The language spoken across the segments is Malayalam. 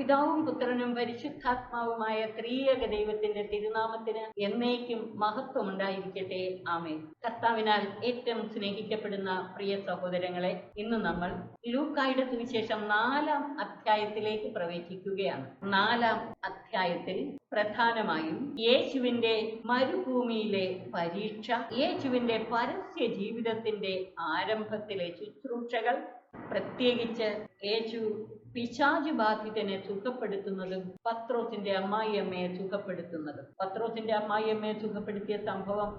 പിതാവും പുത്രനും പരിശുദ്ധാത്മാവുമായ ത്രിയേക ദൈവത്തിന്റെ തിരുനാമത്തിന് എന്നേക്കും മഹത്വം ഉണ്ടായിരിക്കട്ടെ. ആമേൻ. കർത്താവിനാൽ ഏറ്റവും സ്നേഹിക്കപ്പെടുന്ന പ്രിയ സഹോദരങ്ങളെ, ഇന്ന് നമ്മൾ ലൂക്കായുടെ സുവിശേഷം 4-ാം അധ്യായത്തിലേക്ക് പ്രവേശിക്കുകയാണ്. 4-ാം അധ്യായത്തിൽ പ്രധാനമായും യേശുവിന്റെ മരുഭൂമിയിലെ പരീക്ഷ, യേശുവിന്റെ പരസ്യ ജീവിതത്തിന്റെ ആരംഭത്തിലെ ശുശ്രൂഷകൾ, പ്രത്യേകിച്ച് യേശു പിശാച് ബാധിതനെ സുഖപ്പെടുത്തുന്നതും പത്രോസിന്റെ അമ്മായിയമ്മയെ സുഖപ്പെടുത്തുന്നതും. പത്രോസിന്റെ അമ്മായിയമ്മയെ സുഖപ്പെടുത്തിയ സംഭവം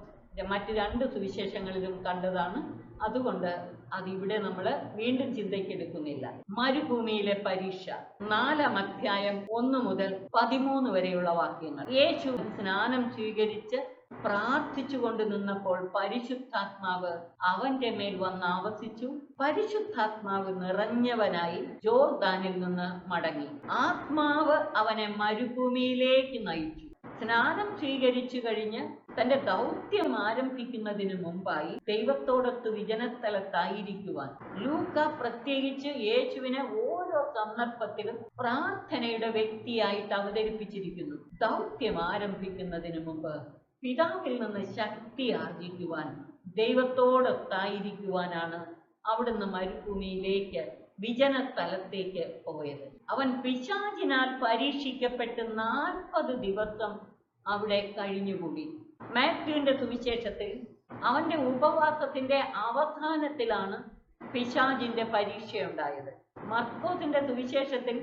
മറ്റ് 2 സുവിശേഷങ്ങളിലും കണ്ടതാണ്. അതുകൊണ്ട് അതിവിടെ നമ്മൾ വീണ്ടും ചിന്തയ്ക്കെടുക്കുന്നില്ല. മരുഭൂമിയിലെ പരീക്ഷ, 4-ാം അധ്യായം 1 മുതൽ 13 വരെയുള്ള വാക്യങ്ങൾ. യേശു സ്നാനം സ്വീകരിച്ച് പ്രാർത്ഥിച്ചുകൊണ്ട് നിന്നപ്പോൾ പരിശുദ്ധാത്മാവ് അവന്റെ മേൽ വന്ന് ആവസിച്ചു. പരിശുദ്ധാത്മാവ് നിറഞ്ഞവനായി ജോർദാനിൽ നിന്ന് മടങ്ങി. ആത്മാവ് അവനെ മരുഭൂമിയിലേക്ക് നയിച്ചു. സ്നാനം സ്വീകരിച്ചു കഴിഞ്ഞ് തന്റെ ദൗത്യം ആരംഭിക്കുന്നതിന് മുമ്പായി ദൈവത്തോടൊത്ത് വിജനസ്ഥലത്തായിരിക്കുവാൻ ലൂക്ക പ്രത്യേകിച്ച് യേശുവിനെ ഓരോ സന്ദർഭത്തിലും പ്രാർത്ഥനയുടെ വ്യക്തിയായിട്ട് അവതരിപ്പിച്ചിരിക്കുന്നു. ദൗത്യം ആരംഭിക്കുന്നതിന് മുമ്പ് പിതാവിൽ നിന്ന് ശക്തി ആർജിക്കുവാൻ, ദൈവത്തോടൊത്തായിരിക്കുവാനാണ് അവിടുന്ന് മരുഭൂമിയിലേക്ക്, വിജനസ്ഥലത്തേക്ക് പോയത്. അവൻ പിശാചിനാൽ പരീക്ഷിക്കപ്പെട്ട് 40 ദിവസം അവിടെ കഴിഞ്ഞുകൂടി. മാത്യുവിന്റെ സുവിശേഷത്തിൽ അവന്റെ ഉപവാസത്തിന്റെ അവസാനത്തിലാണ് പിശാചിന്റെ പരീക്ഷയുണ്ടായത്. മർക്കോസിന്റെ സുവിശേഷത്തിൽ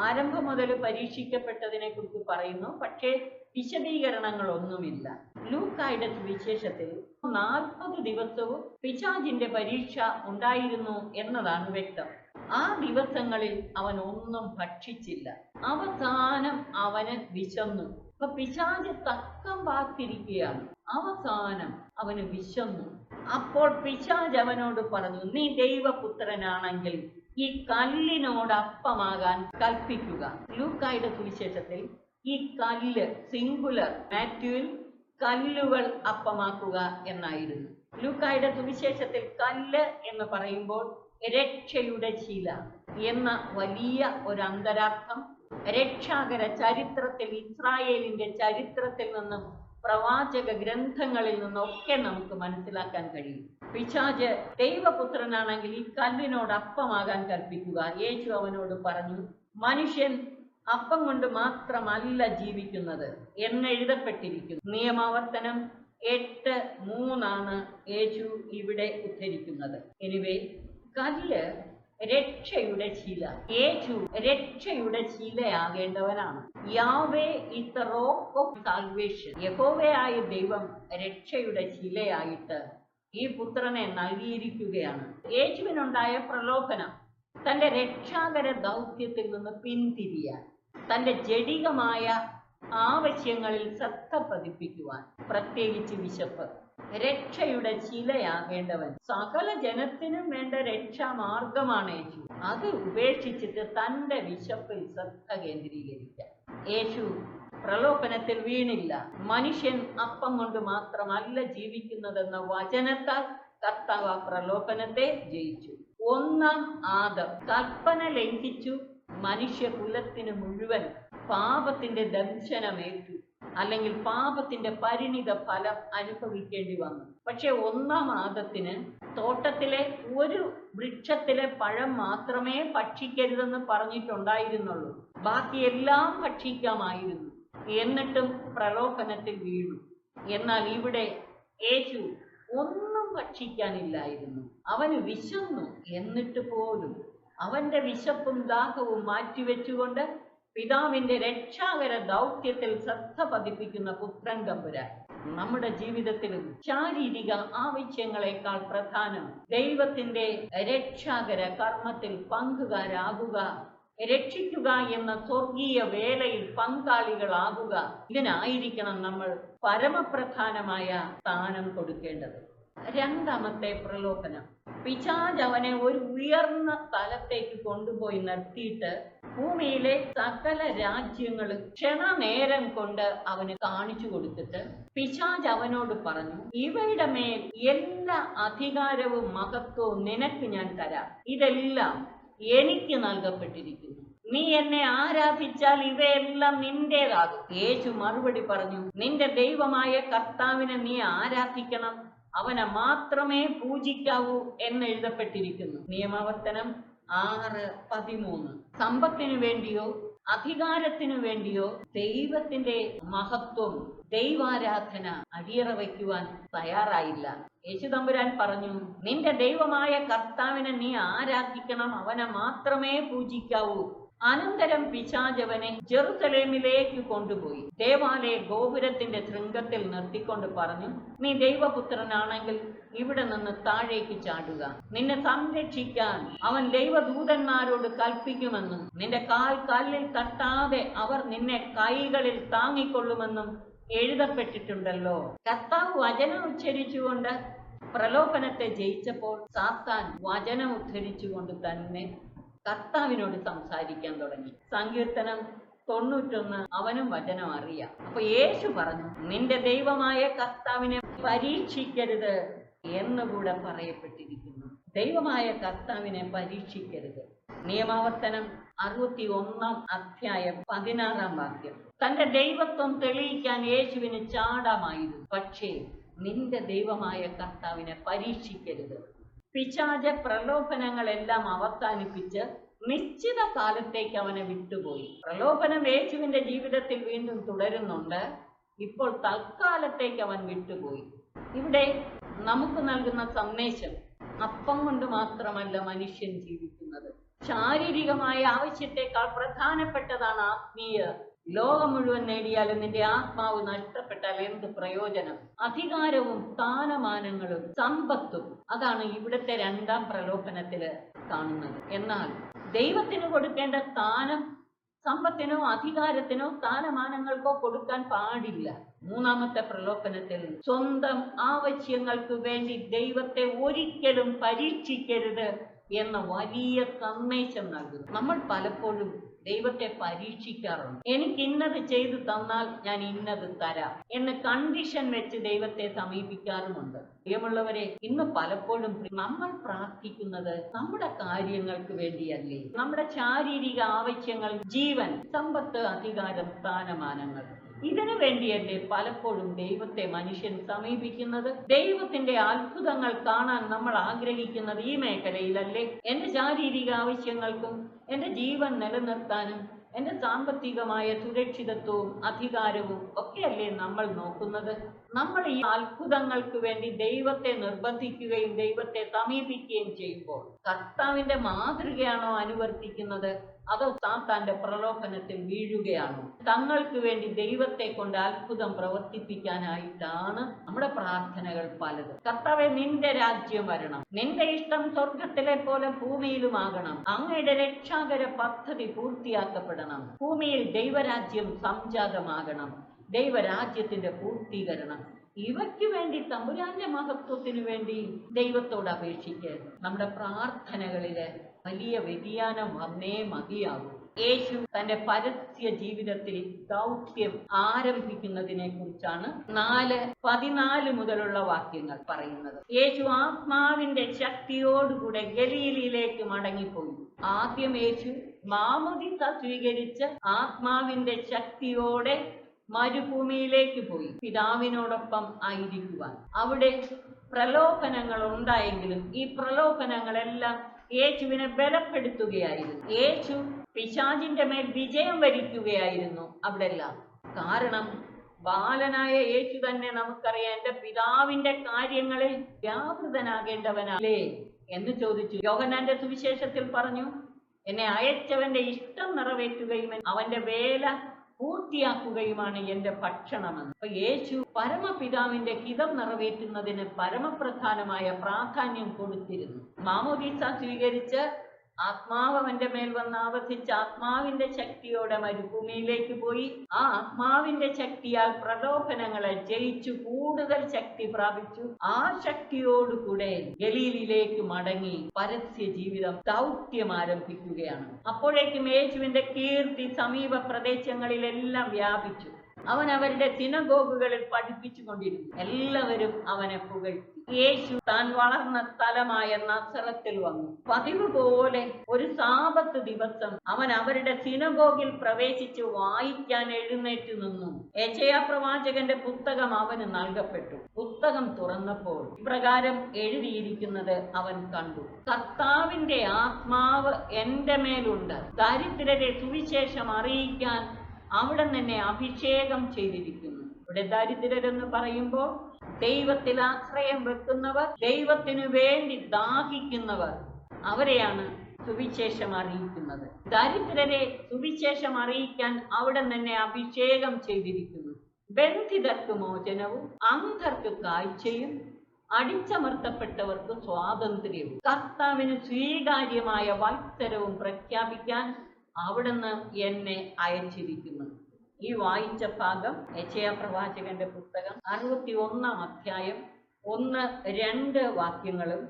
ആരംഭം മുതൽ പരീക്ഷിക്കപ്പെട്ടതിനെ കുറിച്ച് പറയുന്നു, പക്ഷേ വിശദീകരണങ്ങളൊന്നുമില്ല. ലൂക്കായുടെ സുവിശേഷത്തിൽ 40 ദിവസവും പിശാചിന്റെ പരീക്ഷ ഉണ്ടായിരുന്നു എന്നതാണ് വ്യക്തം. ആ ദിവസങ്ങളിൽ അവൻ ഒന്നും ഭക്ഷിച്ചില്ല. അവസാനം അവന് വിശന്നു. അപ്പൊ പിശാച് തക്കം പാർത്തിരിക്കുകയാണ്. അവസാനം അവന് വിശന്നു. അപ്പോൾ പിശാച് അവനോട് പറഞ്ഞു, നീ ദൈവപുത്രനാണെങ്കിൽ ഈ കല്ലിനോട് അപ്പമാകാൻ കൽപ്പിക്കുക. ലൂക്കായുടെ സുവിശേഷത്തിൽ ഈ കല്ല് സിംഗുലർ, മാത്യുവിൽ കല്ലുകൾ അപ്പമാക്കുക എന്നായിരുന്നു. ലൂക്കായുടെ സുവിശേഷത്തിൽ കല്ല് എന്ന് പറയുമ്പോൾ രക്ഷയുടെ ശില എന്ന വലിയ ഒരു അന്തരാർത്ഥം രക്ഷാകര ചരിത്രത്തിൽ, ഇസ്രായേലിന്റെ ചരിത്രത്തിൽ നിന്നും പ്രവാചക ഗ്രന്ഥങ്ങളിൽ നിന്നൊക്കെ നമുക്ക് മനസ്സിലാക്കാൻ കഴിയും. പിശാച് ദൈവപുത്രനാണെങ്കിൽ ഈ കല്ലിനോട് അപ്പമാകാൻ കൽപ്പിക്കുക. യേശു അവനോട് പറഞ്ഞു, മനുഷ്യൻ അപ്പം കൊണ്ട് മാത്രമല്ല ജീവിക്കുന്നത് എന്നെഴുതപ്പെട്ടിരിക്കുന്നു. നിയമാവർത്തനം 8:3 യേശു ഇവിടെ ഉദ്ധരിക്കുന്നത്. എനിവേ, കല്ല് രക്ഷയുടെ ശില. യേശു രക്ഷയുടെ ശിലയാകേണ്ടവനാണ്. Yahweh is the rock of salvation. യഹോവയായ ദൈവം രക്ഷയുടെ ശിലയായിട്ട് ഈ പുത്രനെ നൽകിയിരിക്കുകയാണ്. യേശുവിനുണ്ടായ പ്രലോഭനം തന്റെ രക്ഷാകര ദൗത്യത്തിൽ നിന്ന് പിന്തിരിയാൻ, തന്റെ ജഡികമായ ആവശ്യങ്ങളിൽ ശ്രദ്ധ പതിപ്പിക്കുവാൻ, പ്രത്യേകിച്ച് വിശപ്പ്. രക്ഷയുടെ ശിലയാകേണ്ടവൻ സകല ജനത്തിനും വേണ്ട രക്ഷാമാർഗമാണ് യേശു. അത് ഉപേക്ഷിച്ചിട്ട് തന്റെ വിശപ്പിൽ ശ്രദ്ധ കേന്ദ്രീകരിക്കാൻ യേശു പ്രലോഭനത്തിൽ വീണില്ല. മനുഷ്യൻ അപ്പം കൊണ്ട് മാത്രമല്ല ജീവിക്കുന്നതെന്ന വചനത്താൽ കർത്താവ് ആ പ്രലോഭനത്തെ ജയിച്ചു. 1-ാം ആദം കൽപ്പന ലംഘിച്ചു. മനുഷ്യകുലത്തിന് മുഴുവൻ പാപത്തിന്റെ ദംശനമേറ്റു, അല്ലെങ്കിൽ പാപത്തിന്റെ പരിണിത ഫലം അനുഭവിക്കേണ്ടി വന്നു. പക്ഷെ 1-ാം ആദത്തിന് തോട്ടത്തിലെ ഒരു വൃക്ഷത്തിലെ പഴം മാത്രമേ ഭക്ഷിക്കരുതെന്ന് പറഞ്ഞിട്ടുണ്ടായിരുന്നുള്ളൂ. ബാക്കിയെല്ലാം ഭക്ഷിക്കാമായിരുന്നു. എന്നിട്ടും പ്രലോഭനത്തിൽ വീണു. എന്നാൽ ഇവിടെ യേശു ഒന്നും ഭക്ഷിക്കാനില്ലായിരുന്നു. അവന് വിശന്നു. എന്നിട്ട് പോലും അവന്റെ വിശപ്പും ദാഹവും മാറ്റിവെച്ചുകൊണ്ട് പിതാവിന്റെ രക്ഷാകര ദൗത്യത്തിൽ ശ്രദ്ധ പതിപ്പിക്കുന്ന പുത്രൻ തമ്പുരാൻ നമ്മുടെ ജീവിതത്തിലും ശാരീരിക ആവശ്യങ്ങളെക്കാൾ പ്രധാനം ദൈവത്തിന്റെ രക്ഷാകര കർമ്മത്തിൽ പങ്കുകാരാകുക, രക്ഷിക്കുക എന്ന സ്വർഗീയ വേലയിൽ പങ്കാളികളാകുക. ഇതിനായിരിക്കണം നമ്മൾ പരമപ്രധാനമായ സ്ഥാനം കൊടുക്കേണ്ടത്. 2-ാമത്തെ പ്രലോഭനം, പിശാച് അവനെ ഒരു ഉയർന്ന സ്ഥലത്തേക്ക് കൊണ്ടുപോയി നിർത്തിയിട്ട് ഭൂമിയിലെ സകല രാജ്യങ്ങളും ക്ഷണനേരം കൊണ്ട് അവന് കാണിച്ചു കൊടുത്തിട്ട് പിശാച് അവനോട് പറഞ്ഞു, ഇവയുടെ മേൽ എല്ലാ അധികാരവും മഹത്വവും നിനക്ക് ഞാൻ തരാം. ഇതെല്ലാം എനിക്ക് നൽകപ്പെട്ടിരിക്കുന്നു. നീ എന്നെ ആരാധിച്ചാൽ ഇവയെല്ലാം നിന്റേതാകും. യേശു മറുപടി പറഞ്ഞു, നിന്റെ ദൈവമായ കർത്താവിനെ നീ ആരാധിക്കണം, അവനെ മാത്രമേ പൂജിക്കാവൂ എന്ന് എഴുതപ്പെട്ടിരിക്കുന്നു. നിയമാവർത്തനം 6:13. സമ്പത്തിനു വേണ്ടിയോ അധികാരത്തിനു വേണ്ടിയോ ദൈവത്തിന്റെ മഹത്വം, ദൈവാരാധന അടിയറ വയ്ക്കുവാൻ തയ്യാറായില്ല. യേശു തമ്പുരാൻ പറഞ്ഞു, നിന്റെ ദൈവമായ കർത്താവിനെ നീ ആരാധിക്കണം, അവനെ മാത്രമേ പൂജിക്കാവൂ. അനന്തരം പിശാചവനെ ജെറുസലേമിലേക്ക് കൊണ്ടുപോയി ദേവാലയ ഗോപുരത്തിന്റെ ശൃംഗത്തിൽ നിർത്തിക്കൊണ്ട് പറഞ്ഞു, നീ ദൈവപുത്രനാണെങ്കിൽ ഇവിടെ നിന്ന് താഴേക്ക് ചാടുക. നിന്നെ സംരക്ഷിക്കാൻ അവൻ ദൈവദൂതന്മാരോട് കൽപ്പിക്കുമെന്നും നിന്റെ കാൽ കല്ലിൽ തട്ടാതെ അവർ നിന്നെ കൈകളിൽ താങ്ങിക്കൊള്ളുമെന്നും എഴുതപ്പെട്ടിട്ടുണ്ടല്ലോ. കർത്താവ് വചനം ഉച്ചരിച്ചുകൊണ്ട് പ്രലോഭനത്തെ ജയിച്ചപ്പോൾ സാത്താൻ വചനം ഉദ്ധരിച്ചുകൊണ്ട് തന്നെ കർത്താവിനോട് സംസാരിക്കാൻ തുടങ്ങി. സങ്കീർത്തനം 91 അവനും വചനം അറിയാം. അപ്പൊ യേശു പറഞ്ഞു, നിന്റെ ദൈവമായ കർത്താവിനെ പരീക്ഷിക്കരുത് എന്നുകൂടെ പറയപ്പെട്ടിരിക്കുന്നു. ദൈവമായ കർത്താവിനെ പരീക്ഷിക്കരുത്. നിയമാവർത്തനം 61 16 തന്റെ ദൈവത്വം തെളിയിക്കാൻ യേശുവിന് ചാടാമായിരുന്നു. പക്ഷേ നിന്റെ ദൈവമായ കർത്താവിനെ പരീക്ഷിക്കരുത്. പിശാച പ്രലോഭനങ്ങളെല്ലാം അവസാനിപ്പിച്ച് നിശ്ചിത കാലത്തേക്ക് അവനെ വിട്ടുപോയി. പ്രലോഭനം യേശുവിന്റെ ജീവിതത്തിൽ വീണ്ടും തുടരുന്നുണ്ട്. ഇപ്പോൾ തൽക്കാലത്തേക്ക് അവൻ വിട്ടുപോയി. ഇവിടെ നമുക്ക് നൽകുന്ന സന്ദേശം, അപ്പം കൊണ്ട് മാത്രമല്ല മനുഷ്യൻ ജീവിക്കുന്നത്. ശാരീരികമായ ആവശ്യത്തെക്കാൾ പ്രധാനപ്പെട്ടതാണ് ആത്മീയ. ലോകം മുഴുവൻ നേടിയാലും നിന്റെ ആത്മാവ് നഷ്ടപ്പെട്ടാൽ എന്ത് പ്രയോജനം? അധികാരവും സ്ഥാനമാനങ്ങളും സമ്പത്തും, അതാണ് ഇവിടുത്തെ രണ്ടാം പ്രലോഭനത്തില് കാണുന്നത്. എന്നാൽ ദൈവത്തിന് കൊടുക്കേണ്ട സ്ഥാനം സമ്പത്തിനോ അധികാരത്തിനോ സ്ഥാനമാനങ്ങൾക്കോ കൊടുക്കാൻ പാടില്ല. മൂന്നാമത്തെ പ്രലോഭനത്തിൽ സ്വന്തം ആവശ്യങ്ങൾക്ക് വേണ്ടി ദൈവത്തെ ഒരിക്കലും പരീക്ഷിക്കരുത് എന്ന വലിയ സന്ദേശം നൽകുന്നു. നമ്മൾ പലപ്പോഴും ദൈവത്തെ പരീക്ഷിക്കാറുണ്ട്. എനിക്ക് ഇന്നത് ചെയ്തു തന്നാൽ ഞാൻ ഇന്നത് തരാം എന്ന് കണ്ടീഷൻ വെച്ച് ദൈവത്തെ സമീപിക്കാറുമുണ്ട്. പ്രിയമുള്ളവരെ, ഇന്ന് പലപ്പോഴും നമ്മൾ പ്രാർത്ഥിക്കുന്നത് നമ്മുടെ കാര്യങ്ങൾക്ക് വേണ്ടിയല്ലേ? നമ്മുടെ ശാരീരിക ആവശ്യങ്ങൾ, ജീവൻ, സമ്പത്ത്, അധികാരം, സ്ഥാനമാനങ്ങൾ, ഇതിനു വേണ്ടിയല്ലേ പലപ്പോഴും ദൈവത്തെ മനുഷ്യൻ സമീപിക്കുന്നത്? ദൈവത്തിന്റെ അത്ഭുതങ്ങൾ കാണാൻ നമ്മൾ ആഗ്രഹിക്കുന്നത് ഈ മേഖലയിലല്ലേ? എന്റെ ശാരീരിക ആവശ്യങ്ങൾക്കും എന്റെ ജീവൻ നിലനിർത്താനും എന്റെ സാമ്പത്തികമായ സുരക്ഷിതത്വവും അധികാരവും ഒക്കെയല്ലേ നമ്മൾ നോക്കുന്നത്? നമ്മൾ ഈ അത്ഭുതങ്ങൾക്ക് വേണ്ടി ദൈവത്തെ നിർബന്ധിക്കുകയും ദൈവത്തെ സമീപിക്കുകയും ചെയ്യുമ്പോൾ കർത്താവിന്റെ മാതൃകയാണോ അനുവർത്തിക്കുന്നത്, അതോ സാത്താന്റെ പ്രലോഭനത്തിൽ വീഴുകയാണോ? തങ്ങൾക്ക് വേണ്ടി ദൈവത്തെ കൊണ്ട് അത്ഭുതം പ്രവർത്തിപ്പിക്കാനായിട്ടാണ് നമ്മുടെ പ്രാർത്ഥനകൾ പലത്. കർത്താവേ, നിന്റെ രാജ്യം വരണം, നിന്റെ ഇഷ്ടം സ്വർഗത്തിലെ പോലെ ഭൂമിയിലുമാകണം, അങ്ങയുടെ രക്ഷാകര പദ്ധതി പൂർത്തിയാക്കപ്പെടണം, ഭൂമിയിൽ ദൈവരാജ്യം സംജാതമാകണം, ദൈവരാജ്യത്തിന്റെ പൂർത്തീകരണം. ഇവയ്ക്ക് വേണ്ടി, തമ്പുരാന്റെ മഹത്വത്തിനു വേണ്ടി ദൈവത്തോട് അപേക്ഷിക്കുക. നമ്മുടെ പ്രാർത്ഥനകളില് വലിയ വ്യതിയാനം വന്നേ മതിയാകും. യേശു തന്റെ പരസ്യ ജീവിതത്തിൽ ദൗത്യം ആരംഭിക്കുന്നതിനെ കുറിച്ചാണ് 4:14 മുതലുള്ള വാക്യങ്ങൾ പറയുന്നത്. യേശു ആത്മാവിന്റെ ശക്തിയോടുകൂടെ ഗലീലയിലേക്ക് മടങ്ങിപ്പോയി. ആദ്യം യേശു മാമോദീസ സ്വീകരിച്ച് ആത്മാവിന്റെ ശക്തിയോടെ മരുഭൂമിയിലേക്ക് പോയി പിതാവിനോടൊപ്പം ആയിരിക്കുവാൻ. അവിടെ പ്രലോഭനങ്ങൾ ഉണ്ടായെങ്കിലും ഈ പ്രലോഭനങ്ങളെല്ലാം യേശുവിനെ ബലപ്പെടുത്തുകയായിരുന്നു. യേശു പിശാചിന്റെ മേൽ വിജയം വരിക്കുകയായിരുന്നു അവിടെല്ലാം. കാരണം ബാലനായ യേശു തന്നെ നമുക്കറിയാം, എന്റെ പിതാവിന്റെ കാര്യങ്ങളിൽ വ്യാപൃതനാകേണ്ടവനല്ലേ എന്ന് ചോദിച്ചു. യോഹന്നാന്റെ സുവിശേഷത്തിൽ പറഞ്ഞു, എന്നെ അയച്ചവന്റെ ഇഷ്ടം നിറവേറ്റുകയും അവന്റെ വേല പൂർത്തിയാക്കുകയുമാണ് എന്റെ ഭക്ഷണമെന്ന്. അപ്പൊ യേശു പരമപിതാവിന്റെ ഹിതം നിറവേറ്റുന്നതിന് പരമപ്രധാനമായ പ്രാധാന്യം കൊടുത്തിരുന്നു. മാമോദീസ സ്വീകരിച്ച് ആത്മാവ് അവന്റെ മേൽ വന്ന് ആവസിച്ച് ആത്മാവിന്റെ ശക്തിയോടെ മരുഭൂമിയിലേക്ക് പോയി. ആ ആത്മാവിന്റെ ശക്തിയാൽ പ്രലോഭനങ്ങളെ ജയിച്ചു കൂടുതൽ ശക്തി പ്രാപിച്ചു. ആ ശക്തിയോടുകൂടെ ഗലീലയിലേക്ക് മടങ്ങി പരസ്യ ജീവിതം, ദൗത്യം ആരംഭിക്കുകയാണ്. അപ്പോഴേക്കും യേശുവിന്റെ കീർത്തി സമീപ പ്രദേശങ്ങളിലെല്ലാം വ്യാപിച്ചു. അവൻ അവരുടെ സിനഗോഗുകളിൽ പഠിപ്പിച്ചു കൊണ്ടിരുന്നു. എല്ലാവരും അവനെ പുകഴ്ത്തി. യേശു താൻ വളർന്ന സ്ഥലമായ നസറത്തിൽ വന്നു. പതിവ് പോലെ ഒരു സാബത്ത് ദിവസം അവൻ അവരുടെ സിനഗോഗിൽ പ്രവേശിച്ച് വായിക്കാൻ എഴുന്നേറ്റ് നിന്നു. യെശയ്യാ പ്രവാചകന്റെ പുസ്തകം അവന് നൽകപ്പെട്ടു. പുസ്തകം തുറന്നപ്പോൾ ഇപ്രകാരം എഴുതിയിരിക്കുന്നത് അവൻ കണ്ടു: കർത്താവിന്റെ ആത്മാവ് എന്റെ മേലുണ്ട്, ദരിദ്രരെ സുവിശേഷം അറിയിക്കാൻ അവിടുന്ന് എന്നെ അഭിഷേകം ചെയ്തിരിക്കുന്നു. ഇവിടെ ദരിദ്രരെന്ന് പറയുമ്പോൾ ദൈവത്തിൽ ആശ്രയം വെക്കുന്നവർ, ദൈവത്തിനു വേണ്ടി ദാഹിക്കുന്നവർ, അവരെയാണ് സുവിശേഷം അറിയിക്കുന്നത്. ദരിദ്രരെ സുവിശേഷം അറിയിക്കാൻ അവിടുന്ന് എന്നെ അഭിഷേകം ചെയ്തിരിക്കുന്നു. ബന്ധിതർക്ക് മോചനവും, അന്ധർക്ക് കാഴ്ചയും, അടിച്ചമർത്തപ്പെട്ടവർക്ക് സ്വാതന്ത്ര്യവും, കർത്താവിന് സ്വീകാര്യമായ വത്സരവും പ്രഖ്യാപിക്കാൻ അവിടുന്ന് എന്നെ അയച്ചിരിക്കുന്നു. ഈ വായിച്ച ഭാഗം യെശയ്യാ പ്രവാചകന്റെ പുസ്തകം 61 അധ്യായം 1-2 വാക്യങ്ങളും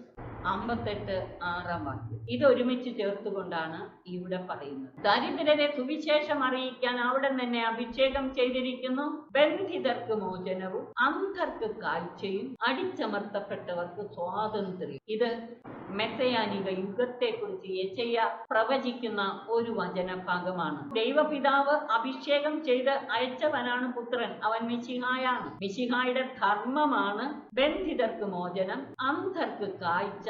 58-6 വാക്യം. ഇതൊരുമിച്ച് ചേർത്തുകൊണ്ടാണ് ഇവിടെ പറയുന്നത്. ദരിദ്രരെ സുവിശേഷം അറിയിക്കാൻ അവിടുന്ന് എന്നെ അഭിഷേകം ചെയ്തിരിക്കുന്നു. ബന്ധിതർക്ക് മോചനവും, അന്ധർക്ക് കാഴ്ചയും, അടിച്ചമർത്തപ്പെട്ടവർക്ക് സ്വാതന്ത്ര്യം. ഇത് മെസ്സയാനിക യുഗത്തെക്കുറിച്ച് യെശയ്യാ പ്രവചിക്കുന്ന ഒരു വചനഭാഗമാണ്. ദൈവപിതാവ് അഭിഷേകം ചെയ്ത് അയച്ചവനാണ് പുത്രൻ. അവൻ മിശിഹായാണ്. മിശിഹായുടെ ധർമ്മമാണ് ബന്ധിതർക്ക് മോചനം, അന്ധർക്ക് കാഴ്ച,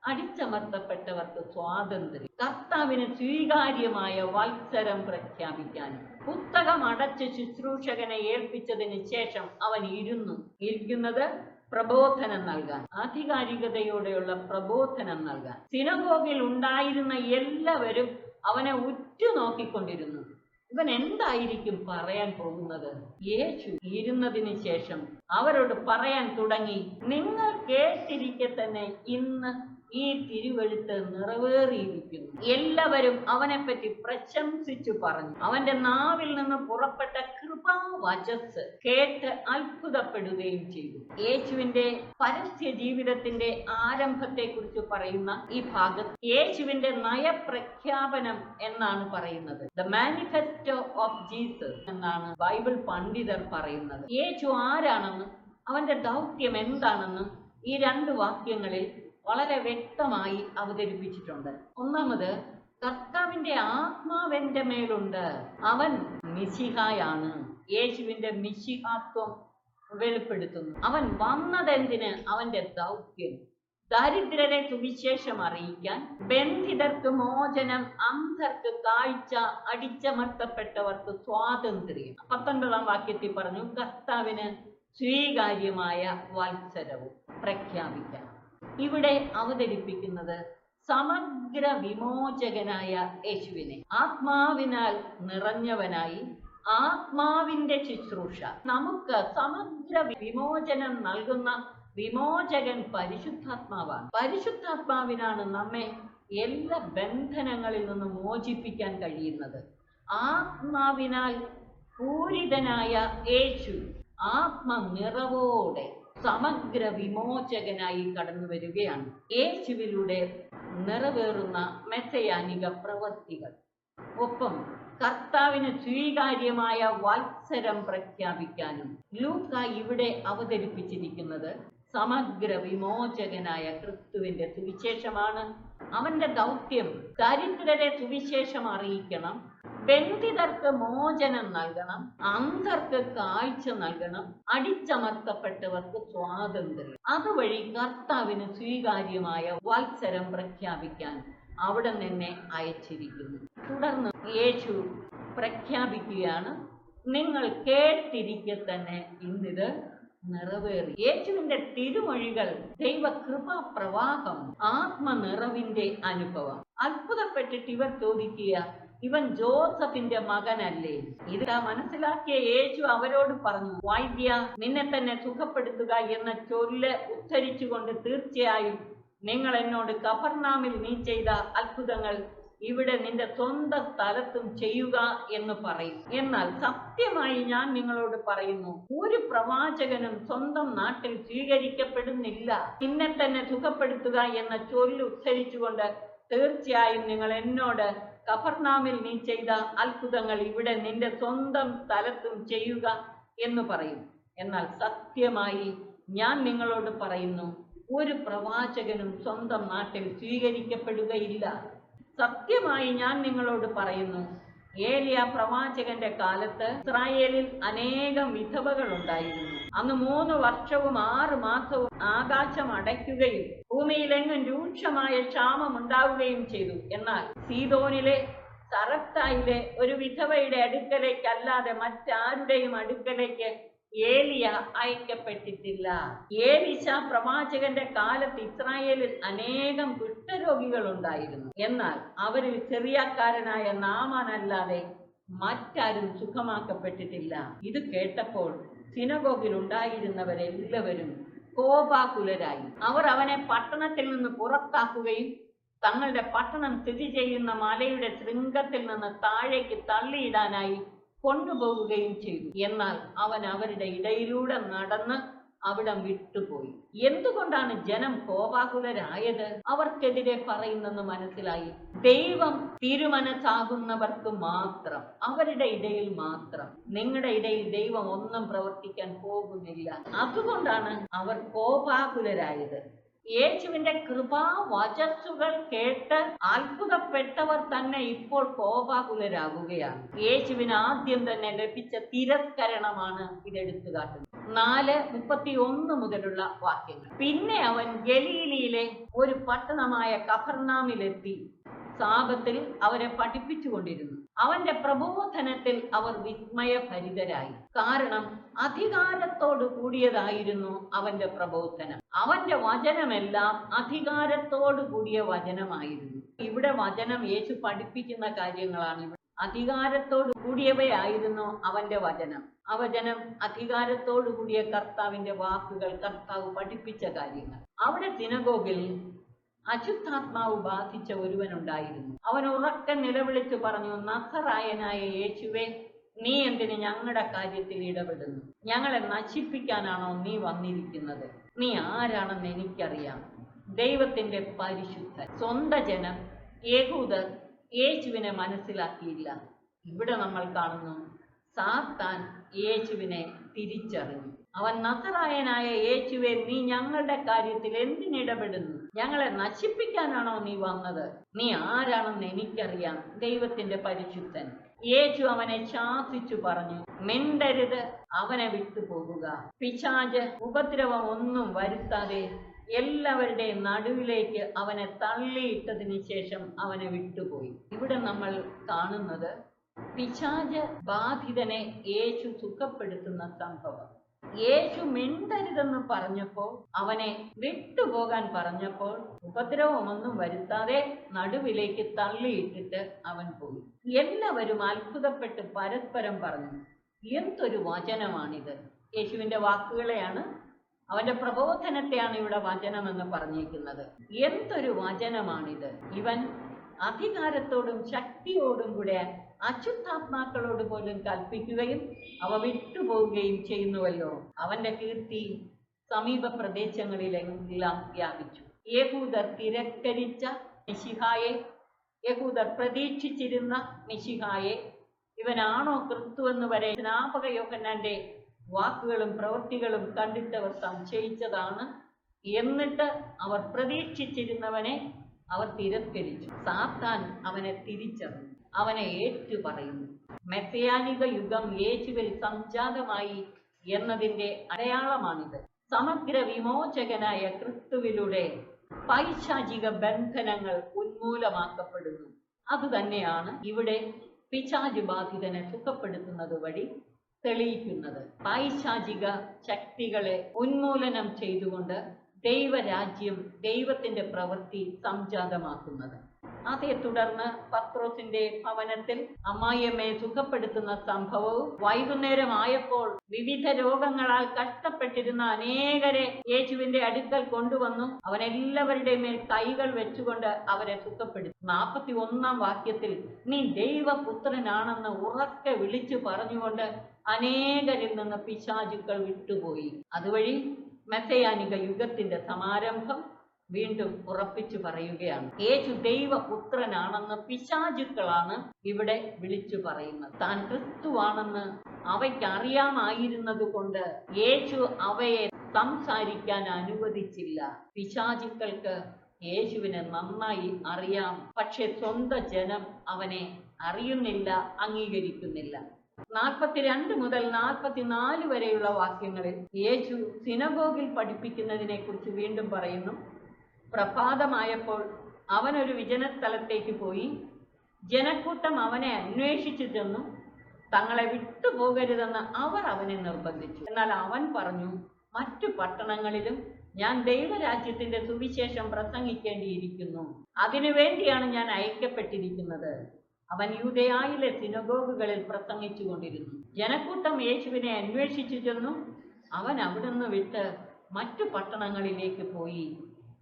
അടിച്ചമർത്തപ്പെട്ടവർക്ക് സ്വാതന്ത്ര്യം, കർത്താവിന് സ്വീകാര്യമായ വത്സരം പ്രഖ്യാപിക്കാനും. പുസ്തകം അടച്ച് ശുശ്രൂഷകനെ ഏൽപ്പിച്ചതിന് ശേഷം അവൻ ഇരിക്കുന്നത് പ്രബോധനം നൽകാൻ, ആധികാരികതയോടെയുള്ള പ്രബോധനം നൽകാൻ. സിനഗോഗിൽ ഉണ്ടായിരുന്ന എല്ലാവരും അവനെ ഉറ്റുനോക്കിക്കൊണ്ടിരുന്നു. ഇവൻ എന്തായിരിക്കും പറയാൻ പോകുന്നത്? യേശു ഇരുന്നതിന് ശേഷം അവരോട് പറയാൻ തുടങ്ങി: നിങ്ങൾ കേട്ടിരിക്കെ തന്നെ ഇന്ന് ഈ തിരുവെഴുത്ത് നിറവേറിയിരിക്കുന്നു. എല്ലാവരും അവനെപ്പറ്റി പ്രശംസിച്ചു പറഞ്ഞു. അവന്റെ നാവിൽ നിന്ന് പുറപ്പെട്ട കൃപാവചസ്സ് കേട്ട് അത്ഭുതപ്പെടുകയും ചെയ്തു. യേശുവിന്റെ പരസ്യ ജീവിതത്തിന്റെ ആരംഭത്തെ കുറിച്ച് പറയുന്ന ഈ ഭാഗത്ത് യേശുവിന്റെ നയപ്രഖ്യാപനം എന്നാണ് പറയുന്നത്. ദ മാനിഫെസ്റ്റോ ഓഫ് ജീസസ് എന്നാണ് ബൈബിൾ പണ്ഡിതർ പറയുന്നത്. യേശു ആരാണെന്നും അവന്റെ ദൗത്യം എന്താണെന്നും ഈ 2 വാക്യങ്ങളിൽ വളരെ വ്യക്തമായി അവതരിപ്പിച്ചിട്ടുണ്ട്. ഒന്നാമത്, കർത്താവിന്റെ ആത്മാവ് എന്റെ മേലുണ്ട്. അവൻ മിശിഹായാണ്. യേശുവിന്റെ മിശിഹാത്വം വെളിപ്പെടുത്തുന്നു. അവൻ വന്നതെന്തിന്? അവന്റെ ദൗത്യം ദരിദ്രരെ സുവിശേഷം അറിയിക്കാൻ, ബന്ധിതർക്ക് മോചനം, അന്ധർക്ക് കാഴ്ച, അടിച്ചമർത്തപ്പെട്ടവർക്ക് സ്വാതന്ത്ര്യം. 19 വാക്യത്തിൽ പറഞ്ഞു കർത്താവിന് സ്വീകാര്യമായ വത്സരവും പ്രഖ്യാപിക്കാൻ. ഇവിടെ അവതരിപ്പിക്കുന്നത് സമഗ്ര വിമോചകനായ യേശുവിനെ, ആത്മാവിനാൽ നിറഞ്ഞവനായി ആത്മാവിന്റെ ശുശ്രൂഷ. നമുക്ക് സമഗ്ര വിമോചനം നൽകുന്ന വിമോചകൻ പരിശുദ്ധാത്മാവാണ്. പരിശുദ്ധാത്മാവിനാണ് നമ്മെ എല്ലാ ബന്ധനങ്ങളിൽ നിന്നും മോചിപ്പിക്കാൻ കഴിയുന്നത്. ആത്മാവിനാൽ പൂരിതനായ യേശു ആത്മനിറവോടെ സമഗ്ര വിമോചകനായി കടന്നു വരികയാണ്. യേശുവിലൂടെ നിറവേറുന്ന മെസ്സയാനിക പ്രവൃത്തികൾ, ഒപ്പം കർത്താവിന് സ്വീകാര്യമായ വത്സരം പ്രഖ്യാപിക്കാനും. ലൂക്ക ഇവിടെ അവതരിപ്പിച്ചിരിക്കുന്നത് സമഗ്ര വിമോചകനായ ക്രിസ്തുവിന്റെ സുവിശേഷമാണ്. അവന്റെ ദൗത്യം ദരിദ്രരെ സുവിശേഷം അറിയിക്കണം, ബന്ധിതർക്ക് മോചനം നൽകണം, അന്ധർക്ക് കാഴ്ച നൽകണം, അടിച്ചമർത്തപ്പെട്ടവർക്ക് സ്വാതന്ത്ര്യം. അതുവഴി കർത്താവിന് സ്വീകാര്യമായ വത്സരം പ്രഖ്യാപിക്കാൻ അവിടെ നിന്നെ അയച്ചിരിക്കുന്നു. തുടർന്ന് യേശു പ്രഖ്യാപിക്കുകയാണ്: നിങ്ങൾ കേട്ടിരിക്കെ തന്നെ ഇന്നിത് നിറവേറി. യേശുവിന്റെ തിരുമൊഴികൾ ദൈവകൃപാ പ്രവാഹം, ആത്മനിറവിന്റെ അനുഭവം. അത്ഭുതപ്പെട്ടിട്ട് ഇവർ ചോദിക്കുക: ഇവൻ ജോസഫിന്റെ മകനല്ലേ? ഇത് മനസ്സിലാക്കിയ യേശു അവരോട് പറഞ്ഞു: വൈദ്യ, നിന്നെ തന്നെ സുഖപ്പെടുത്തുക എന്ന ചൊല്ല് ഉദ്ധരിച്ചുകൊണ്ട് തീർച്ചയായും നിങ്ങൾ എന്നോട് കഫർനാമിൽ നീ ചെയ്ത അത്ഭുതങ്ങൾ ഇവിടെ നിന്റെ സ്വന്തം സ്ഥലത്തും ചെയ്യുക എന്ന് പറയും. എന്നാൽ സത്യമായി ഞാൻ നിങ്ങളോട് പറയുന്നു, ഒരു പ്രവാചകനും സ്വന്തം നാട്ടിൽ സ്വീകരിക്കപ്പെടുന്നില്ല. നിന്നെ തന്നെ സുഖപ്പെടുത്തുക എന്ന ചൊല്ല് ഉദ്ധരിച്ചുകൊണ്ട് തീർച്ചയായും നിങ്ങൾ എന്നോട് കഫർനാമിൽ നീ ചെയ്ത അത്ഭുതങ്ങൾ ഇവിടെ നിന്റെ സ്വന്തം സ്ഥലത്തും ചെയ്യുക എന്ന് പറയും. എന്നാൽ സത്യമായി ഞാൻ നിങ്ങളോട് പറയുന്നു, ഒരു പ്രവാചകനും സ്വന്തം നാട്ടിൽ സ്വീകരിക്കപ്പെടുകയില്ല. സത്യമായി ഞാൻ നിങ്ങളോട് പറയുന്നു, ഏലിയ പ്രവാചകന്റെ കാലത്ത് ഇസ്രായേലിൽ അനേകം വിധവകൾ ഉണ്ടായിരുന്നു. അന്ന് 3 വർഷവും 6 മാസവും ആകാശം അടയ്ക്കുകയും ഭൂമിയിലെങ്ങും രൂക്ഷമായ ക്ഷാമം ഉണ്ടാവുകയും ചെയ്തു. എന്നാൽ സീദോനിലെ സറപ്തായിലെ ഒരു വിധവയുടെ അടുക്കലേക്കല്ലാതെ മറ്റാരുടെയും അടുക്കലേക്ക് ഏലിയ അയക്കപ്പെട്ടിട്ടില്ല. ഏലീശ പ്രവാചകന്റെ കാലത്ത് ഇസ്രായേലിൽ അനേകം കുഷ്ഠരോഗികൾ ഉണ്ടായിരുന്നു. എന്നാൽ അവരിൽ സിറിയക്കാരനായ നാമാനല്ലാതെ മറ്റാരും സുഖമാക്കപ്പെട്ടിട്ടില്ല. ഇത് കേട്ടപ്പോൾ സിനഗോഗിൽ ഉണ്ടായിരുന്നവരെല്ലാവരും കോപാകുലരായി. അവർ അവനെ പട്ടണത്തിൽ നിന്ന് പുറത്താക്കുകയും തങ്ങളുടെ പട്ടണം സ്ഥിതി ചെയ്യുന്ന മലയുടെ ശൃംഗത്തിൽ നിന്ന് താഴേക്ക് തള്ളിയിടാനായി കൊണ്ടുപോവുകയും ചെയ്തു. എന്നാൽ അവൻ അവരുടെ ഇടയിലൂടെ നടന്ന് അവിടം വിട്ടുപോയി. എന്തുകൊണ്ടാണ് ജനം കോപാകുലരായത്? അവർക്കെതിരെ പറയുന്നെന്ന് മനസ്സിലായി. ദൈവം തിരുമനസ്സാകുന്നവർക്ക് മാത്രം, അവരുടെ ഇടയിൽ മാത്രം. നിങ്ങളുടെ ഇടയിൽ ദൈവം ഒന്നും പ്രവർത്തിക്കാൻ പോകുന്നില്ല. അതുകൊണ്ടാണ് അവർ കോപാകുലരായത്. യേശുവിന്റെ കൃപാവചസ്സുകൾ കേട്ട് അത്ഭുതപ്പെട്ടവർ തന്നെ ഇപ്പോൾ കോപാകുലരാകുകയാണ്. യേശുവിന് ആദ്യം തന്നെ ലഭിച്ച തിരസ്കരണമാണ് ഇതെടുത്തു കാട്ടുന്നത്. 4:31 മുതലുള്ള വാക്യങ്ങൾ. പിന്നെ അവൻ ഗലീലയിലെ ഒരു പട്ടണമായ കഫർനാമിലെത്തി സാബത്തിൽ അവരെ പഠിപ്പിച്ചുകൊണ്ടിരുന്നു. അവന്റെ പ്രബോധനത്തിൽ അവർ വിസ്മയഭരിതരായി. കാരണം അധികാരത്തോട് കൂടിയതായിരുന്നു അവന്റെ പ്രബോധനം. അവന്റെ വചനമെല്ലാം അധികാരത്തോട് കൂടിയ വചനമായിരുന്നു. ഇവിടെ വചനം യേശു പഠിപ്പിക്കുന്ന കാര്യങ്ങളാണ്. അധികാരത്തോട് കൂടിയവയായിരുന്നു അവന്റെ വചനം. ആ വചനം അധികാരത്തോടു കൂടിയ കർത്താവിന്റെ വാക്കുകൾ, കർത്താവ് പഠിപ്പിച്ച കാര്യങ്ങൾ. അവിടെ സിനഗോഗിൽ അശുദ്ധാത്മാവ് ബാധിച്ച ഒരുവനുണ്ടായിരുന്നു. അവൻ ഉറക്കെ നിലവിളിച്ചു പറഞ്ഞു, നസറായനായ യേശുവേ, നീ എന്തിന് ഞങ്ങളുടെ കാര്യത്തിൽ ഇടപെടുന്നു? ഞങ്ങളെ നശിപ്പിക്കാനാണോ നീ വന്നിരിക്കുന്നത്? നീ ആരാണെന്ന് എനിക്കറിയാം, ദൈവത്തിന്റെ പരിശുദ്ധൻ. സ്വന്തം ജനം യഹൂദർ യേശുവിനെ മനസ്സിലാക്കിയില്ല. ഇവിടെ നമ്മൾ കാണുന്നു, സാത്താൻ യേശുവിനെ തിരിച്ചറിഞ്ഞു. അവൻ, നസറായനായ യേശുവേ, നീ ഞങ്ങളുടെ കാര്യത്തിൽ എന്തിനിടപെടുന്നു? ഞങ്ങളെ നശിപ്പിക്കാനാണോ നീ വന്നത്? നീ ആരാണെന്ന് എനിക്കറിയാം, ദൈവത്തിന്റെ പരിശുദ്ധൻ. യേശു അവനെ ശാസിച്ചു പറഞ്ഞു, മിണ്ടരുത്, അവനെ വിട്ടുപോകുക. പിശാച് ഉപദ്രവം ഒന്നും വരുത്താതെ എല്ലാവരുടെയും നടുവിലേക്ക് അവനെ തള്ളിയിട്ടതിന് ശേഷം അവനെ വിട്ടുപോയി. ഇവിടെ നമ്മൾ കാണുന്നത് പിശാച് ബാധിതനെ യേശു സുഖപ്പെടുത്തുന്ന സംഭവം. യേശു മിണ്ടരുതെന്ന് പറഞ്ഞപ്പോൾ, അവനെ വിട്ടുപോകാൻ പറഞ്ഞപ്പോൾ, ഉപദ്രവമൊന്നും വരുത്താതെ നടുവിലേക്ക് തള്ളിയിട്ടിട്ട് അവൻ പോയി. എല്ലാവരും അത്ഭുതപ്പെട്ട് പരസ്പരം പറഞ്ഞു, എന്തൊരു വചനമാണിത്? യേശുവിന്റെ വാക്കുകളെയാണ്, അവന്റെ പ്രബോധനത്തെയാണ് ഇവിടെ വചനമെന്ന് പറഞ്ഞിരിക്കുന്നത്. എന്തൊരു വചനമാണിത്! ഇവൻ അധികാരത്തോടും ശക്തിയോടും കൂടെ അശുദ്ധാത്മാക്കളോട് പോലും കൽപ്പിക്കുകയും അവ വിട്ടുപോവുകയും ചെയ്യുന്നുവല്ലോ. അവന്റെ കീർത്തി സമീപ പ്രദേശങ്ങളിലെല്ലാം വ്യാപിച്ചു. യഹൂദർ തിരസ്കരിച്ച മിശിഹായെ, യഹൂദർ പ്രതീക്ഷിച്ചിരുന്ന മിശിഹായെ, ഇവനാണോ ക്രിസ്തു എന്ന് വരെ സ്നാപക യോഹന്നാന്റെ വാക്കുകളും പ്രവൃത്തികളും കണ്ടിട്ടവർ സംശയിച്ചതാണ്. എന്നിട്ട് അവർ പ്രതീക്ഷിച്ചിരുന്നവനെ അവർ തിരസ്കരിച്ചു. സാത്താൻ അവനെ തിരിച്ചറിഞ്ഞു, അവനെ ഏറ്റുപറയുന്നു. മെസ്സിയാനിക യുഗം യേശുവിൽ സംജാതമായി എന്നതിന്റെ അടയാളമാണിത്. സമഗ്ര വിമോചകനായ ക്രിസ്തുവിലൂടെ പൈശാചിക ബന്ധനങ്ങൾ ഉന്മൂലമാക്കപ്പെടുന്നു. അതുതന്നെയാണ് ഇവിടെ പിശാച് ബാധിതനെ സുഖപ്പെടുത്തുന്നത് വഴി തെളിയിക്കുന്നത്. പൈശാചിക ശക്തികളെ ഉന്മൂലനം ചെയ്തുകൊണ്ട് ദൈവരാജ്യം, ദൈവത്തിന്റെ പ്രവൃത്തി സംജാതമാക്കുന്നത്. അതേ തുടർന്ന് പത്രോസിന്റെ ഭവനത്തിൽ അമ്മായിയമ്മയെ സുഖപ്പെടുത്തുന്ന സംഭവവും, വൈകുന്നേരമായപ്പോൾ വിവിധ രോഗങ്ങളാൽ കഷ്ടപ്പെട്ടിരുന്ന അനേകരെ യേശുവിന്റെ അടുക്കൽ കൊണ്ടുവന്നു അവൻ എല്ലാവരുടെ മേൽ കൈകൾ വെച്ചുകൊണ്ട് അവരെ സുഖപ്പെടുത്തി. 41 വാക്യത്തിൽ, നീ ദൈവപുത്രനാണെന്ന് ഉറക്കെ വിളിച്ചു പറഞ്ഞുകൊണ്ട് അനേകരിൽ നിന്ന് പിശാചുക്കൾ വിട്ടുപോയി. അതുവഴി മെസ്സിയാനിക യുഗത്തിന്റെ സമാരംഭം വീണ്ടും ഉറപ്പിച്ചു പറയുകയാണ്. യേശു ദൈവപുത്രനാണെന്ന് പിശാചുക്കളാണ് ഇവിടെ വിളിച്ചു പറയുന്നത്. താൻ ക്രിസ്തുവാണെന്ന് അവയ്ക്ക് അറിയാമായിരുന്നത് കൊണ്ട് യേശു അവയെ സംസാരിക്കാൻ അനുവദിച്ചില്ല. പിശാചുക്കൾക്ക് യേശുവിനെ നന്നായി അറിയാം, പക്ഷെ സ്വന്തം ജനം അവനെ അറിയുന്നില്ല, അംഗീകരിക്കുന്നില്ല. 42 മുതൽ 44 വരെയുള്ള വാക്യങ്ങളിൽ യേശു സിനഗോഗിൽ പഠിപ്പിക്കുന്നതിനെ കുറിച്ച് വീണ്ടും പറയുന്നു. പ്രഭാതമായപ്പോൾ അവൻ ഒരു വിജനസ്ഥലത്തേക്ക് പോയി. ജനക്കൂട്ടം അവനെ അന്വേഷിച്ചു ചെന്നു. തങ്ങളെ വിട്ടുപോകരുതെന്ന് അവർ അവനെ നിർബന്ധിച്ചു. എന്നാൽ അവൻ പറഞ്ഞു, മറ്റു പട്ടണങ്ങളിലും ഞാൻ ദൈവരാജ്യത്തിന്റെ സുവിശേഷം പ്രസംഗിക്കേണ്ടിയിരിക്കുന്നു. അതിനുവേണ്ടിയാണ് ഞാൻ അയക്കപ്പെട്ടിരിക്കുന്നത്. അവൻ യൂദയായിലെ സിനഗോഗുകളിൽ പ്രസംഗിച്ചു കൊണ്ടിരുന്നു. ജനക്കൂട്ടം യേശുവിനെ അന്വേഷിച്ചു ചെന്നു. അവൻ അവിടുന്ന് വിട്ട് മറ്റു പട്ടണങ്ങളിലേക്ക് പോയി.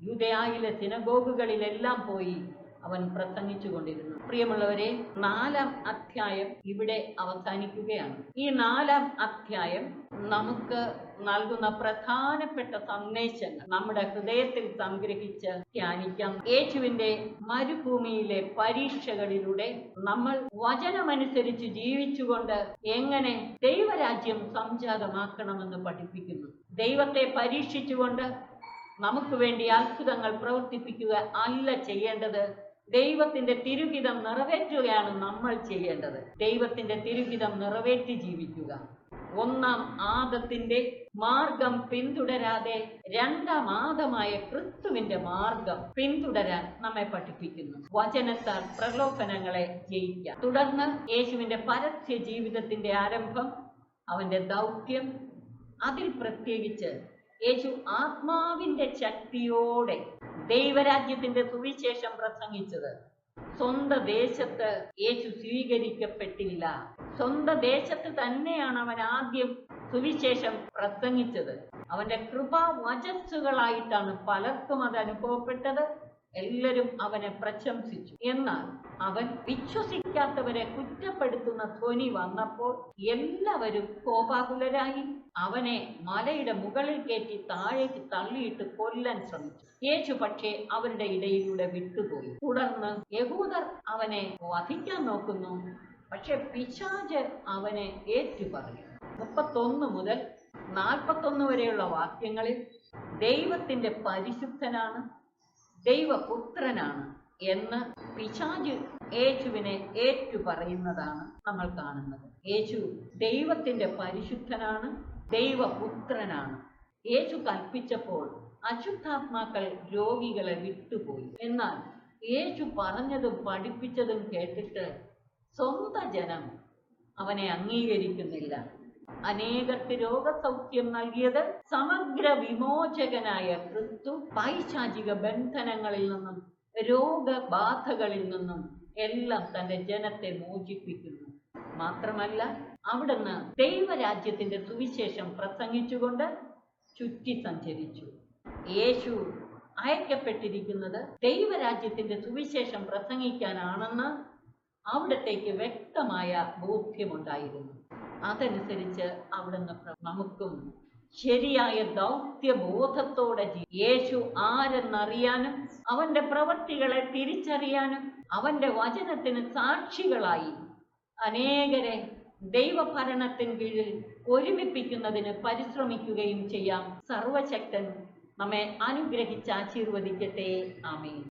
യൂദയായിലെ സിനഗോഗുകളിലെല്ലാം പോയി അവൻ പ്രസംഗിച്ചു കൊണ്ടിരുന്നു. പ്രിയമുള്ളവരെ, 4-ാം അധ്യായം ഇവിടെ അവസാനിക്കുകയാണ്. ഈ 4-ാം അധ്യായം നമുക്ക് നൽകുന്ന പ്രധാനപ്പെട്ട സന്ദേശങ്ങൾ നമ്മുടെ ഹൃദയത്തിൽ സംഗ്രഹിച്ച് ധ്യാനിക്കാം. യേശുവിന്റെ മരുഭൂമിയിലെ പരീക്ഷകളിലൂടെ നമ്മൾ വചനമനുസരിച്ച് ജീവിച്ചുകൊണ്ട് എങ്ങനെ ദൈവരാജ്യം സംജാതമാക്കണമെന്ന് പഠിപ്പിക്കുന്നു. ദൈവത്തെ പരീക്ഷിച്ചുകൊണ്ട് നമുക്ക് വേണ്ടി അത്ഭുതങ്ങൾ പ്രവർത്തിപ്പിക്കുക അല്ല ചെയ്യേണ്ടത്. ദൈവത്തിന്റെ തിരുഹിതം നിറവേറ്റുകയാണ് നമ്മൾ ചെയ്യേണ്ടത്. ദൈവത്തിന്റെ തിരുഹിതം നിറവേറ്റി ജീവിക്കുക. 1-ാം ആദത്തിന്റെ മാർഗം പിന്തുടരാതെ 2-ാം ആദമായ ക്രിസ്തുവിന്റെ മാർഗം പിന്തുടരാൻ നമ്മെ പഠിപ്പിക്കുന്നു. വചനത്താൽ പ്രലോഭനങ്ങളെ ജയിക്കാം. തുടർന്ന് യേശുവിന്റെ പരസ്യ ജീവിതത്തിന്റെ ആരംഭം, അവന്റെ ദൗത്യം, അതിൽ പ്രത്യേകിച്ച് യേശു ആത്മാവിന്റെ ശക്തിയോടെ ദൈവരാജ്യത്തിന്റെ സുവിശേഷം പ്രസംഗിച്ചത്. സ്വന്തം ദേശത്ത് യേശു സ്വീകരിക്കപ്പെട്ടില്ല. സ്വന്തം ദേശത്ത് തന്നെയാണ് അവൻ ആദ്യം സുവിശേഷം പ്രസംഗിച്ചത്. അവന്റെ കൃപാവചസ്സുകളായിട്ടാണ് പലർക്കും അത് അനുഭവപ്പെട്ടത്. എല്ലാവരും അവനെ പ്രശംസിച്ചു. എന്നാൽ അവൻ വിശ്വസിക്കാത്തവരെ കുറ്റപ്പെടുത്തുന്ന ധ്വനി വന്നപ്പോൾ എല്ലാവരും കോപാകുലരായി. അവനെ മലയുടെ മുകളിൽ കയറ്റി താഴേക്ക് തള്ളിയിട്ട് കൊല്ലാൻ ശ്രമിച്ചു. യേശു പക്ഷേ അവരുടെ ഇടയിലൂടെ വിട്ടുപോയി. തുടർന്ന് യഹൂദർ അവനെ വധിക്കാൻ നോക്കുന്നു. പക്ഷെ പിശാച് അവനെ ഏറ്റുപറഞ്ഞു. 31 മുതൽ 41 വരെയുള്ള വാക്യങ്ങളിൽ ദൈവത്തിന്റെ പരിശുദ്ധനാണ്, ദൈവപുത്രനാണ് എന്ന് പിശാച് യേശുവിനെ ഏറ്റുപറയുന്നതാണ് നമ്മൾ കാണുന്നത്. യേശു ദൈവത്തിന്റെ പരിശുദ്ധനാണ്, ദൈവപുത്രനാണ്. യേശു കൽപ്പിച്ചപ്പോൾ അശുദ്ധാത്മാക്കൾ രോഗികളെ വിട്ടുപോയി. എന്നാൽ യേശു പറഞ്ഞതും പഠിപ്പിച്ചതും കേട്ടിട്ട് സ്വന്തം ജനം അവനെ അംഗീകരിക്കുന്നില്ല. അനേകർക്ക് രോഗസൗഖ്യം നൽകിയത് സമഗ്ര വിമോചകനായ ക്രിസ്തു പൈശാചിക ബന്ധനങ്ങളിൽ നിന്നും രോഗബാധകളിൽ നിന്നും എല്ലാം തന്റെ ജനത്തെ മോചിപ്പിക്കുന്നു. മാത്രമല്ല, അവിടുന്ന് ദൈവരാജ്യത്തിന്റെ സുവിശേഷം പ്രസംഗിച്ചുകൊണ്ട് ചുറ്റി സഞ്ചരിച്ചു. യേശു അയക്കപ്പെട്ടിരിക്കുന്നത് ദൈവരാജ്യത്തിന്റെ സുവിശേഷം പ്രസംഗിക്കാനാണെന്ന് അവിടത്തേക്ക് വ്യക്തമായ ബോധ്യമുണ്ടായിരുന്നു. അതനുസരിച്ച് അവിടുന്ന് നമുക്കും ശരിയായ ദൗത്യബോധത്തോടെ യേശു ആരെന്നറിയാനും അവന്റെ പ്രവൃത്തികളെ തിരിച്ചറിയാനും അവന്റെ വചനത്തിന് സാക്ഷികളായി അനേകരെ ദൈവഭരണത്തിൻ കീഴിൽ ഒരുമിപ്പിക്കുന്നതിന് പരിശ്രമിക്കുകയും ചെയ്യാം. സർവശക്തൻ നമ്മെ അനുഗ്രഹിച്ച് ആശീർവദിക്കട്ടെ. ആമേൻ.